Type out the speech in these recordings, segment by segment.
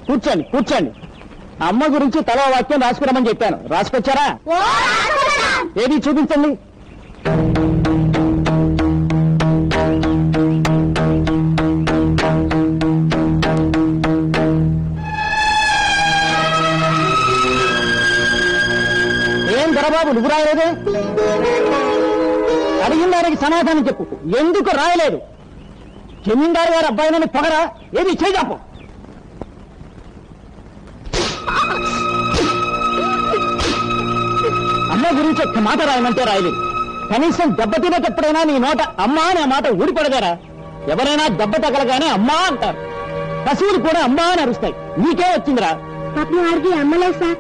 కూర్చోండి కూర్చోండి. అమ్మ గురించి తలో వాక్యం రాసుకురమని చెప్పాను. రాసుకొచ్చారా? ఏది చూపించండి. ఏం దొరబాబు నువ్వు రాయలేదే? అడిగిన దానికి సమాధానం చెప్పు. ఎందుకు రాయలేదు? జమీందారు గారు అబ్బాయినని పొగరా? ఏది చేయాపు. అమ్మ గురించి ఒక్క మాట రాయమంటే రాయలేదు. కనీసం దెబ్బ తినేటప్పుడైనా నీ నోట అమ్మా అనే మాట ఊడిపడగారా? ఎవరైనా దెబ్బ తగలగానే అమ్మా అంటారు. పశువులు కూడా అమ్మా అని అరుస్తాయి. నీకే వచ్చిందిరా? ఆడికి అమ్మలేదు సార్.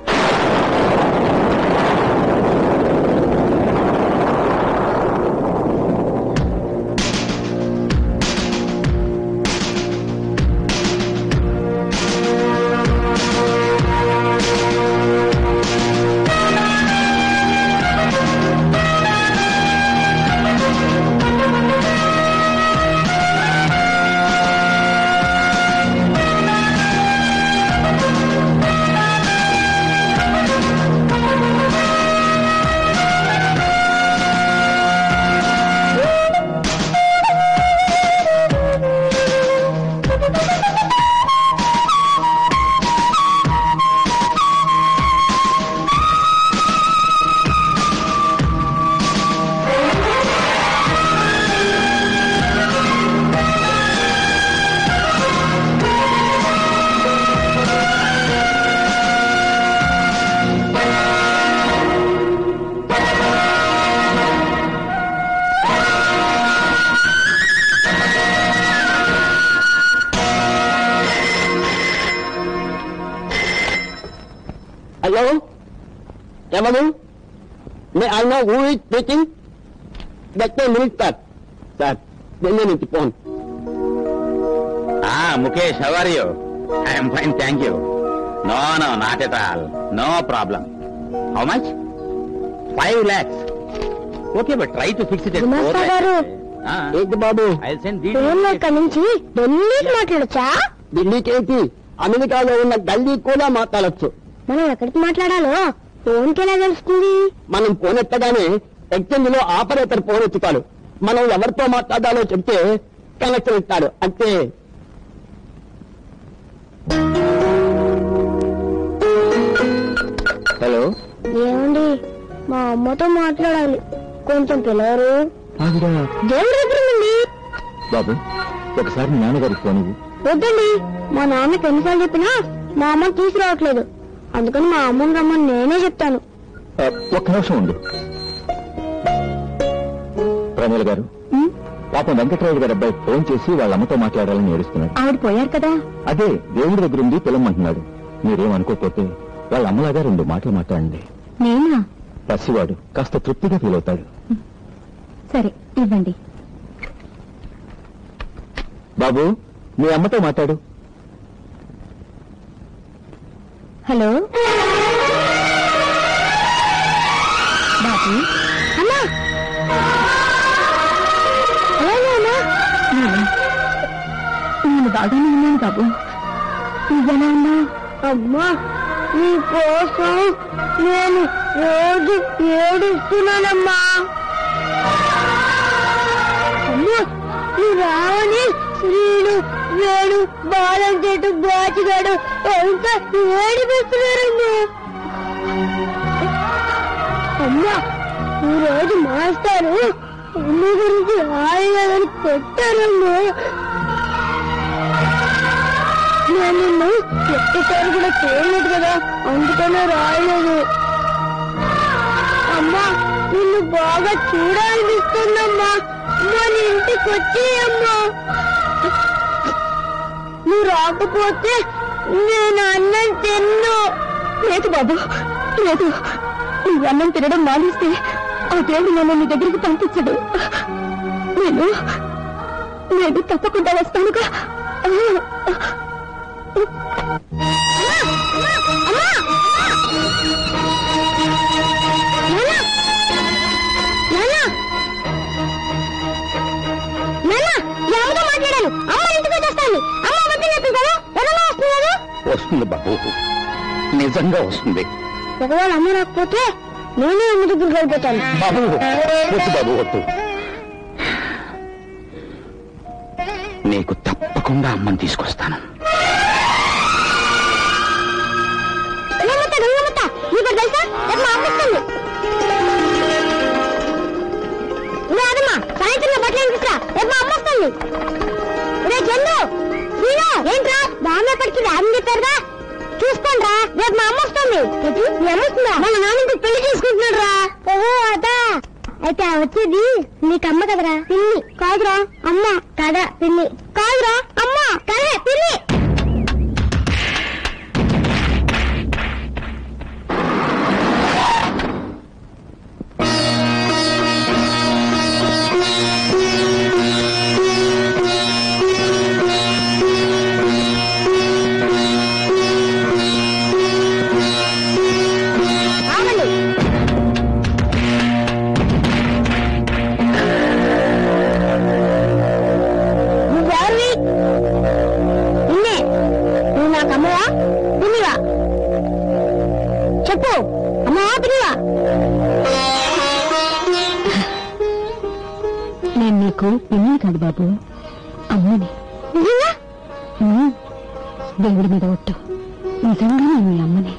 Hello? ఎవరు? May I know who is speaking? Just a minute, sir. Sir, then you phone. Mukesh, how are you? I am fine, thank you. No, not at all. No problem. How much? 5 lakhs. Okay, but try to fix it at 4 lakhs. ఏంటి బాబు? I'll send ఇక్కడ నుంచి ఢిల్లీకి మాట్లాడొచ్చా? ఢిల్లీకి ఏంటి? అమెరికాలో ఉన్న ఢిల్లీ కూడా మాట్లాడొచ్చు. మనం ఎక్కడికి మాట్లాడాలో ఫోన్కి ఎలా తెలుస్తుంది? మనం ఫోన్ ఎత్తగానే ఎక్స్చేంజ్ లో ఆపరేటర్ ఫోన్ ఎత్తుతాడు. మనం ఎవరితో మాట్లాడాలో చెప్తే కనెక్షన్ ఇస్తాడు అంతే. హలో, ఏమండి, మా అమ్మతో మాట్లాడాలి, కొంచెం పిలవరు? దేవుడి దగ్గర ఉంది బాబు. ఒకసారి మీ నాన్నగారికి ఫోన్ ఇవ్వు. వద్దండి, మా నాన్నకి ఎన్నిసార్లు చెప్పినా మా అమ్మ తీసుకురావట్లేదు. అందుకని మా అమ్మని రమ్మని నేనే చెప్తాను. ఒక్క నిమిషం ఉండు. ప్రమీల గారు, పాపం వెంకటరాయుడు గారి అబ్బాయి ఫోన్ చేసి వాళ్ళ అమ్మతో మాట్లాడాలని ఏడుస్తున్నాడు. ఆవిడ పోయారు కదా? అదే దేవుడి దగ్గర ఉంది పిలవమంటున్నాడు. మీరేమనుకోకపోతే వాళ్ళ అమ్మలాగా 2 మాటలు మాట్లాడండి. నేనా? పసివాడు కాస్త తృప్తిగా ఫీల్ అవుతాడు. సరే, ఇవ్వండి. బాబు, మీ అమ్మతో మాట్లాడు. హలో బాబు. అమ్మా, నేను బాగానే ఉన్నాను బాబు. నువ్వెలా ఉన్నావు? అమ్మా, నీ కోసం నేను రోజు ఏడుస్తున్నానమ్మా. అమ్మా, నువ్వు రావని శ్రీను, వేణు, బాలం చెట్టు, బాచిగాడు ఇంకా ఏడిపిస్తున్నారమ్మా. అమ్మా, ఈ రోజు మాస్టారు అమ్మ గురించి రాయలేదని కొట్టారమ్మా. నేను నిన్ను ఒక్కసారి కూడా చేయలేదు కదా, అందుకనే రాయలేదు. అమ్మా, నిన్ను బాగా చూడాలనిపిస్తుందమ్మా. మన ఇంటికి వచ్చి అమ్మా. నువ్వు రాకపోతే నేను అన్నం తిన్ను. లేదు బాబు, లేదు. నువ్వు అన్నం తినడం మానేస్తే ఆ దేవుడు నన్ను నీ దగ్గరికి పంపించడు. నేను తప్పకుండా వస్తానుగా. మాట్లాడాను. అమ్మ ఇంటికి వచ్చేస్తాను. వస్తుంది బాబు, నిజంగా వస్తుంది. ఒకవేళ అమ్మ రాకపోతే నేనే అమ్మ దగ్గరికి వెళ్ళిపోతాను. బాబు వద్దు బాబు వద్దు, నీకు తప్పకుండా అమ్మని తీసుకొస్తాను. నీకు తెలుసా మా అమ్మ వస్తుంది. అదమ్మా సాయంత్రంలో బట్టలు అనిపిస్తా రేపు మా అమ్మ వస్తుంది. రే చందు ఏంట్రా బామ్మప్పటికి రాని చెప్పారుగా, చూసుకోండి రా రేపు మా అమ్మ వస్తుంది. మీ అమ్మ వస్తుందా? మన నాన్న పెళ్లి చేసుకుంటున్నాడు రా. ఓహో అదా, అయితే వచ్చేది నీకు అమ్మ కదరా పిల్లి. కాదురా అమ్మ కదా పిల్లి. కాదురా అమ్మ కదే పిల్లి. చెప్పు అమ్మా పిల్లవా? నేను నీకు పిల్లి కాదు బాబు, అమ్మని. దేవుడి మీద ఒట్టు, నిజంగా నేను మీ అమ్మని.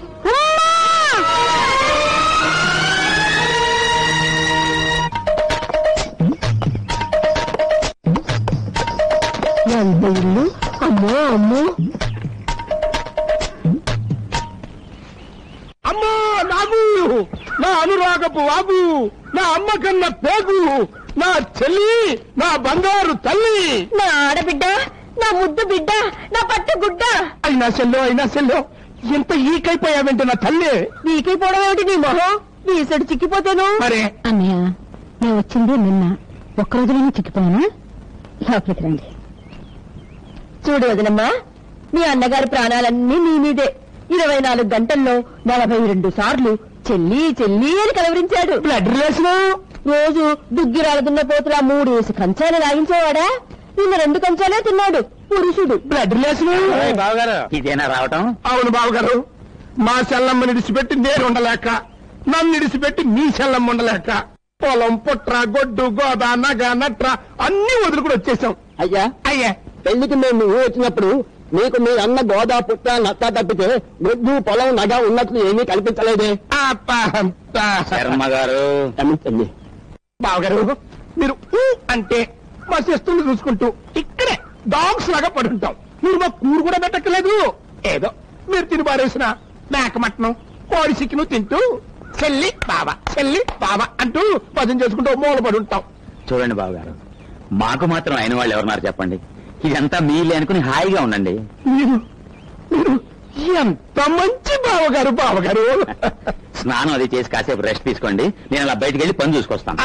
ఇల్లు అమ్మో అమ్మో అమ్మో నాగు, నా అనురాగపు వాగు, నా అమ్మ కన్న పేగు, నా చెల్లి, నా బంగారు తల్లి, నా ఆడబిడ్డ, నా ముద్దు బిడ్డ, నా పట్టు గుడ్డ. అయినా సెల్లో ఎంత ఈకైపోయావంటే నా తల్లి. నీకైపోవడం ఏమిటి నీ మొహం? నీ సడు చిక్కిపోతాను. మరే అన్నయ్య నేను వచ్చింది నిన్న, ఒక్కరోజులోనే చిక్కిపోయానా? లోపలికి రండి. చూడు వదినమ్మా, మీ అన్నగారి ప్రాణాలన్నీ నీ మీదే. 24 గంటల్లో 42 సార్లు చెల్లి చెల్లి అని కలవరించాడు. బ్లడ్ రిలేషన్ రోజు దుగ్గిరాలదున్న పోతులా 3 వేసి కంచాలు లాగించేవాడా? నిన్న 2 కంచాలే తిన్నాడు పురుషుడు. Blood relation. బావగారు ఇదేనా రావటం? అవును బావగారు, మా సెల్లమ్మని ఇడిచిపెట్టి నేను ఉండలేక, నన్ను ఇడిచిపెట్టి మీ సెల్లమ్మ ఉండలేక, పొలం పుట్ర గొడ్డు గోద నగ నట్ర అన్ని వదులుకుని వచ్చేసాం. అయ్యా అయ్యా పెళ్లికి మేము వచ్చినప్పుడు మీకు మీ అన్న గోదా పుట్ట నత్త తప్పితే గొడ్డు పొలం నగ ఉన్నట్లు ఏమీ కల్పించలేదే. శర్మ గారు క్షమించండి బావగారు, మీరు అంటే మా శస్త్రులు చూసుకుంటూ ఇక్కడే డాగ్స్ లాగా పడుంటాం. మీరు మా కూరు కూడా పెట్టక్కలేదు. ఏదో మీరు తిని పారేసిన మేక మటనం కోడి చికెను తింటూ చెల్లి బావ అంటూ భజన చేసుకుంటూ మూల పడి ఉంటాం. చూడండి బావగారు, మాకు మాత్రం అయిన వాళ్ళు ఎవరున్నారు చెప్పండి? ఇదంతా మీలే అనుకుని హాయిగా ఉండండి. మీరు ఎంత మంచి బావగారు. స్నానం అది చేసి కాసేపు రెస్ట్ తీసుకోండి, నేను అలా బయటికి వెళ్ళి పని చూసుకొస్తాను.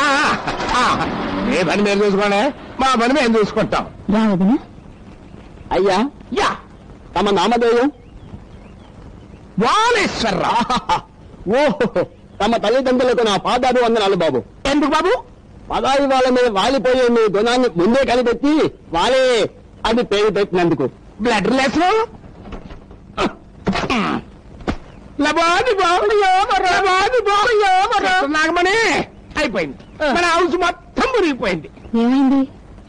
ఏ పని మేము చూసుకోండి, మా పని మేము చూసుకుంటాం. రావదినా? అయ్యా యా తమ నామధేయం? వాలేశ్వరరావు. ఓహో, తమ తల్లిదండ్రులకు నా పాదాలు వందనాలు బాబు. ఎందుకు బాబు? పదాయి వాళ్ళ మీద వాలిపోయే మీ గుణాన్ని ముందే కనిపెట్టి వాళ్ళే అది పేరు పెట్టినందుకు. బ్లడ్ రిలేషన్ నాగమణి అయిపోయింది. మన హౌస్ మొత్తం మురిగిపోయింది. ఏమైంది?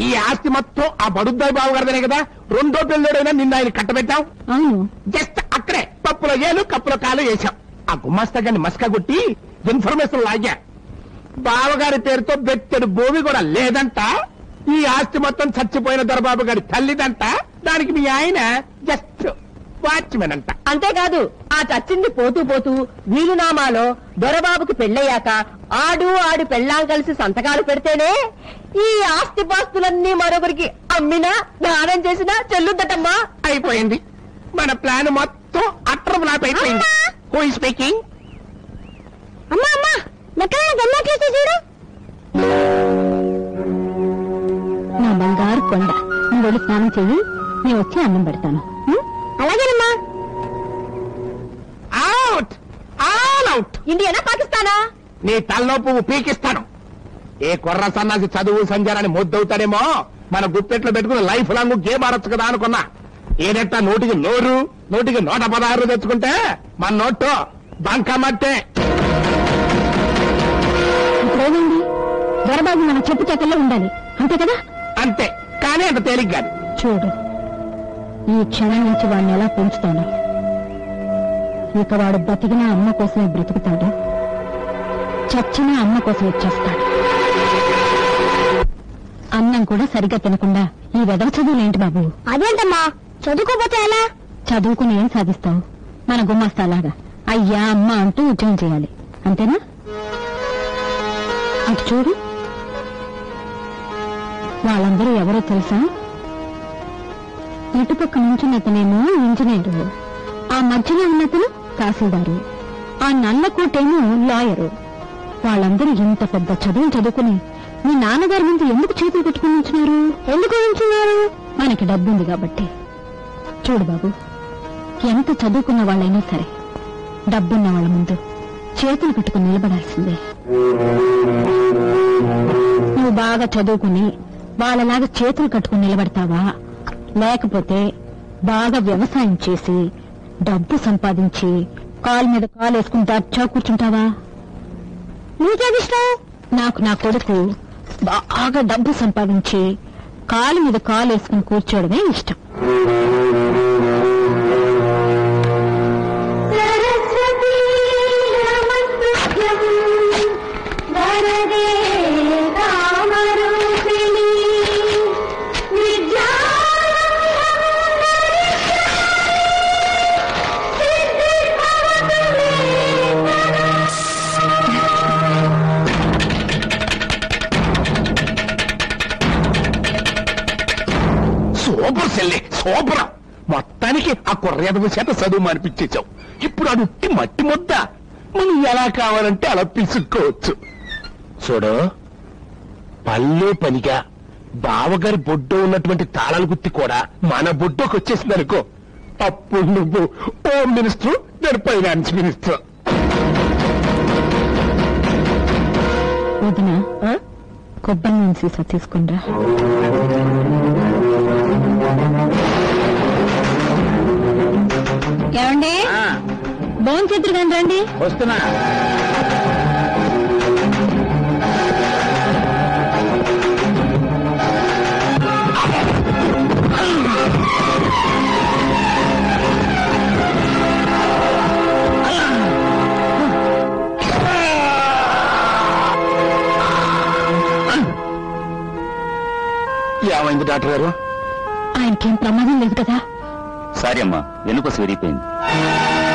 ఈ ఆస్తి మొత్తం ఆ బడుద్దాయి బాబు గారిదనే కదా. రెండో పెళ్ళోడైనా నిన్న ఆయన కట్టబెట్టాం. అవును, జస్ట్ అక్కడే పప్పులో ఏలు కప్పులో కాలు వేశాం. ఆ గుమాస్తా గారిని మస్కా కొట్టి ఇన్ఫర్మేషన్ లాగా బావగారి పేరుతో బెత్తెడు భూమి కూడా లేదంట. ఈ ఆస్తి మొత్తం చచ్చిపోయిన దొరబాబు గారి తల్లిదంట. దానికి మీ ఆయన జస్ట్ వాచ్మెన్ అంట. అంతేకాదు ఆ చచ్చింది పోతూ పోతూ వీలునామాలో దొరబాబుకి పెళ్ళయ్యాక ఆడు పెళ్ళాం కలిసి సంతకాలు పెడితేనే ఈ ఆస్తి పాస్తులన్నీ మరొకరికి అమ్మినా దానం చేసినా చెల్లుద్దటమ్మా. అయిపోయింది. మన ప్లాన్ మొత్తం అట్రములాపి అయిపోయింది. Who is speaking? అమ్మా అమ్మా గన్నట్లేస్తే చూడు. నా బంగారు కొండ, నువ్వు వెళ్ళి స్నానం చెయ్యి, నేను వచ్చి అన్నం పెడతాను. అలాగేనమ్మా. Out, all out. ఇండియానా పాకిస్తానా? నీ తల్లో పువ్వు పీకిస్తాను. ఏ కుర్ర సన్నాసి చదువు సంజారాన్ని మొద్దవుతాడేమో మన గుప్పెట్లో పెట్టుకుని లైఫ్ లాంగ్ గేమ్ ఆడొచ్చు కదా అనుకున్నా. ఏదట్టా నోటికి నోరు, నోటికి 116 తెచ్చుకుంటే మన నోట్లో బంకమట్టే. ఇప్పుడేమైంది? దొరబాబు మన చెప్పు చేతల్లో ఉండాలి, అంతే కదా? అంతే, కానీ అంత తేలిక కాదు. చూడు, ఈ క్షణం నుంచి వాడిని ఎలా పెంచుతాను. ఇక వాడు బ్రతికినా అమ్మ కోసమే బ్రతుకుతాడు, చచ్చినా అమ్మ కోసం వచ్చేస్తాడు. అన్నం కూడా సరిగ్గా తినకుండా ఈ వెదవ చదువులేంటి బాబు? అదేంటమ్మా, చదువుకోపోతే ఎలా? చదువుకుని ఏం సాధిస్తావు? మన గుమ్మస్తాలాగా అయ్యా అమ్మ అంటూ ఉద్యోగం చేయాలి, అంతేనా? అటు చూడు, వాళ్ళందరూ ఎవరో తెలుసా? ఇటుపక్క నుంచున్నతనేమో ఇంజనీరు, ఆ మధ్యలో ఉన్నతను తహసీల్దారు, ఆ నల్లకోటేమో లాయరు. వాళ్ళందరూ ఇంత పెద్ద చదువులు చదువుకుని మీ నాన్నగారి ముందు ఎందుకు చేతులు పెట్టుకుని ఉంచున్నారు? ఎందుకు ఉంచున్నారు? మనకి డబ్బుంది కాబట్టి. చూడు బాబు, ఎంత చదువుకున్న వాళ్ళైనా సరే డబ్బున్న వాళ్ళ ముందు చేతులు పెట్టుకుని నిలబడాల్సిందే. నువ్వు బాగా చదువుకుని వాళ్ళలాగా చేతులు కట్టుకుని నిలబడతావా, లేకపోతే బాగా వ్యవసాయం చేసి డబ్బు సంపాదించి కాలు మీద కాలు వేసుకుని దచ్చా కూర్చుంటావా? నీకేదిష్టం? నాకు నా కొడుకు బాగా డబ్బు సంపాదించి కాలు మీద కాలు వేసుకుని కూర్చోవడమే ఇష్టం. సూపర్ సెల్లి, సూపర్. మొత్తానికి ఆ కుర్రేదవ చేత చదువు మానిపించేశావు. ఇప్పుడు అడుట్టి మట్టి ముద్ద, మనం ఎలా కావాలంటే అలా పిసుక్కోవచ్చు. చూడు, పల్లె పనిగా బావగారి బొడ్డో ఉన్నటువంటి తాళాల గుత్తి కూడా మన బొడ్డోకి వచ్చేసిందనుకో, అప్పుడు నువ్వు హోమ్ మినిస్టర్, నేను ఫైనాన్స్ మినిస్టర్. వదినా, కొబ్బరి నూనె సీసా తీసుకుంటా. ఏమండి, భోజనం చేతులు కానీ రండి. వస్తున్నా. ఏమైంది డాక్టర్ గారు? ఆయనకేం ప్రమాదం లేదు కదా? సారీ అమ్మా, వెనుక విరిగిపోయింది.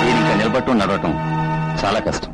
నేను ఇంకా నిలబట్టు నడవటం చాలా కష్టం.